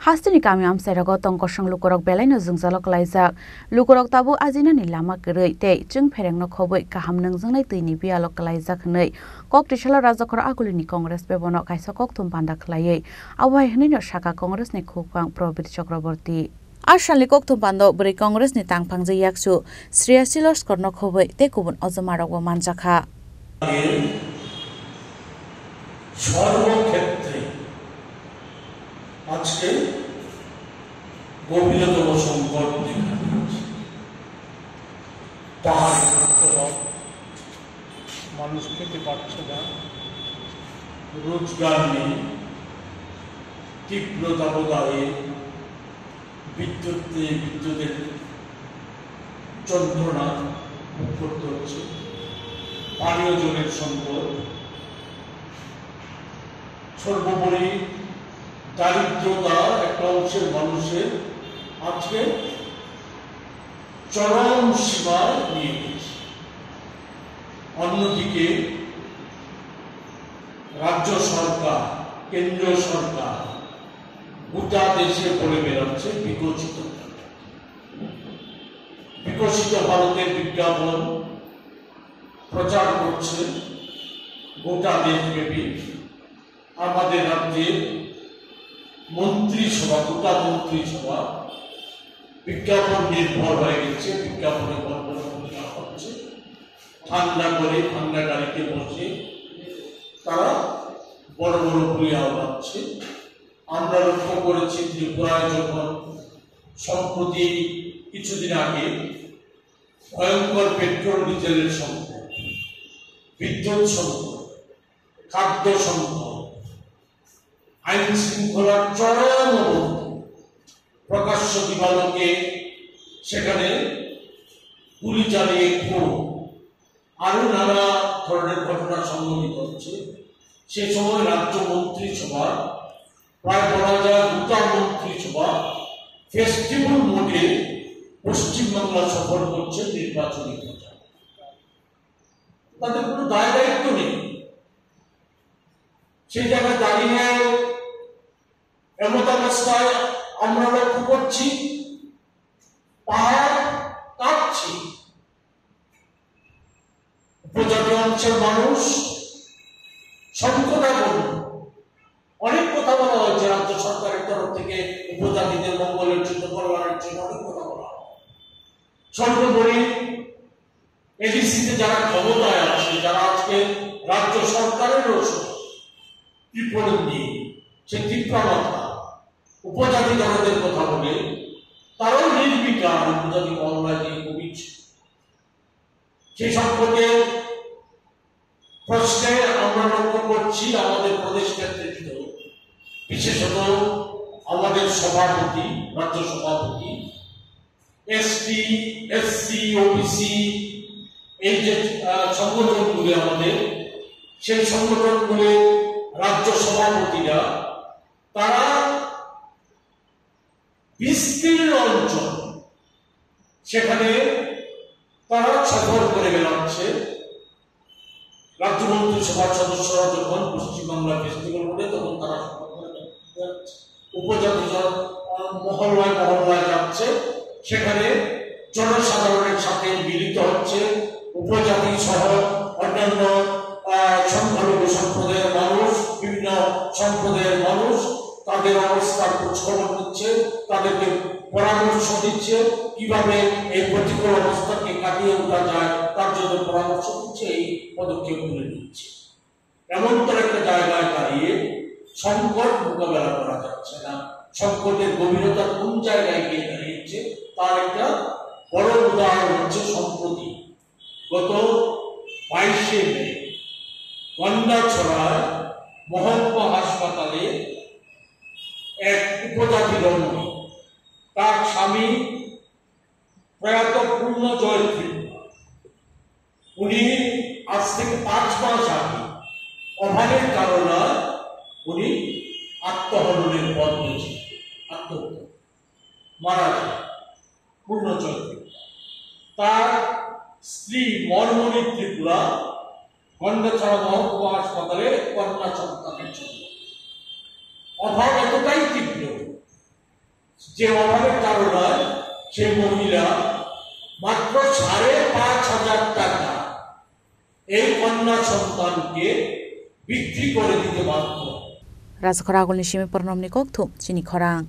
Hastini kami amsairago tongkosang lukorok belaino jungjalok laijak lukorok tabu ajinani lama koroi tei chung pherengno khoboi kaham nungjangnai tuini bialok laijak hnei kok tisala rajakora agulini congress bebono kaisa kokthum panda khlaiei awai hnino saka congress ni khupang Probir Chakraborty Ashalni kokthum pando bri congress ni tangphangje yaksu Shreyasi Loskorno khoboi tei kubun ojomarokbo manjakha সর্বক্ষেত্রে আজকে গভীরতম সংকট দেখা দিয়েছে। পাহাড় কাটতে মানুষ খেতে পারছে না, রোজগার নেই, তীব্র দাবদাহে বিদ্যুতের যন্ত্রণা ভোগ করতে হচ্ছে, পানীয় জলের সংকট, সর্বোপরি দারিদ্রতা একটা অংশের মানুষের আজকে চরম সীমায় নিয়ে গেছে। অন্যদিকে রাজ্য সরকার, কেন্দ্রীয় সরকার গোটা দেশে বলে বেরোচ্ছে বিকশিত ভারতের বিজ্ঞাপন প্রচার করছে গোটা দেশব্যাপী। আমাদের রাজ্যের মন্ত্রিসভা, গোটা মন্ত্রিসভা বিজ্ঞাপন নির্ভর হয়ে গেছে, বিজ্ঞাপনে বর্ণনা হচ্ছে। ঠান্ডা গাড়িতে বসে তারা বড় বড় ভূয়া উড়াচ্ছে। আমরা লক্ষ্য করেছি ত্রিপুরায় যখন সম্প্রতি কিছুদিন আগে ভয়ঙ্কর পেট্রোল ডিজেলের সংকট, বিদ্যুৎ সংকট, খাদ্য সংকট, আইন শৃঙ্খলার চরম অবনতি, প্রকাশ্য দিবালোকে সেখানে গুলি চালিয়ে খুন, আরো নানা ধরনের ঘটনা সংঘটিত হচ্ছে। সে সময় রাজ্য মন্ত্রিসভা, প্রায় বলা যায় গোটা মন্ত্রিসভা ফেস্টিভ্যাল মোডে পশ্চিমবাংলা সফর করছে নির্বাচনী প্রচার। তাদের কোনো দায় দায়িত্ব নেই। সেই জায়গায় দাঁড়িয়ে এমন অবস্থায় আমরা লক্ষ্য করছি পাহাড় কাঁপছে। উপজাতি অংশের মানুষ সংকটাপন্ন, অনেক কথা বলা হয়েছে রাজ্য সরকারের তরফ থেকে উপজাতিদের মঙ্গলের জন্য, কল্যাণের জন্য অনেক কথা বলা হয়। সর্বোপরি এডিসিতে যারা ক্ষমতায় আছে, যারা আজকে রাজ্য সরকারের বিপরীত নিয়ে সে তীব্রতা উপজাতি দলদের কথা বলে তারাও নির্বিকার উপজাতি মহল্লা দিয়ে কমিছে। সেই সম্পর্কে প্রশ্নে আমরা লক্ষ্য করছি আমাদের প্রদেশ নেতৃত্ব, বিশেষত আমাদের সভাপতি, রাজ্য সভাপতি, এসটি, এসসি, ওবিসি এই যে সংগঠনগুলি আমাদের, সেই সংগঠনগুলি রাজ্য সভাপতিরা তারা বিস্তীর্ণ অঞ্চল সেখানে তারা সফর করে বেড়াচ্ছে। রাজ্য মন্ত্রিসভার সদস্যরা যখন পশ্চিমবাংলা ফেস্টিভ্যাল বলে তখন তারা সফর করে বেড়াচ্ছে, উপজাতি মহল্লায় যাচ্ছে, সেখানে জনসাধারণের সাথে মিলিত হচ্ছে। উপজাতি সহ অন্যান্য সংখ্যালঘু সম্প্রদায়ের মানুষ, বিভিন্ন সম্প্রদায়ের মানুষ তাদের অবস্থার খোঁজখবর নিচ্ছে, তাদেরকে পরামর্শ দিচ্ছে কিভাবে এই প্রতিকূল অবস্থাকে কাটিয়ে ওঠা যায়, তার জন্য পরামর্শ দিচ্ছে, এই পদক্ষেপগুলো নিচ্ছে। এমন তো একটা জায়গায় দাঁড়িয়ে সংকট মোকাবেলা করা যাচ্ছে না, সংকটের গভীরতা কোন জায়গায় গিয়ে দাঁড়িয়েছে তার একটা বড় উদাহরণ হচ্ছে সম্প্রতি গত 22শে মে গন্ডাছড়ায় মহকুমা হাসপাতালে এক উপজাতি রমণী, তার স্বামী প্রয়াত পূর্ণজয় ত্রিপুরা, উনি আজ থেকে 5 মাস আগে অভাবের কারণে উনি আত্মহননের পথ বেছে আত্মহত্যা মারা যায়। পূর্ণজয় ত্রিপুরা, তার স্ত্রী মর্মণী ত্রিপুরা গন্ডাছড়া মহকুমা হাসপাতালে কন্যা সন্তানের জন্য অভাব এতটাই তীব্র যে অভাবের কারণে সেই মহিলা মাত্র ৫,৫০০ টাকা এই কন্যা সন্তানকে বিক্রি করে দিতে বাধ্য। রাজখরা আগুলনি সিমে পরনমনি ককথুম চিনি খরাং।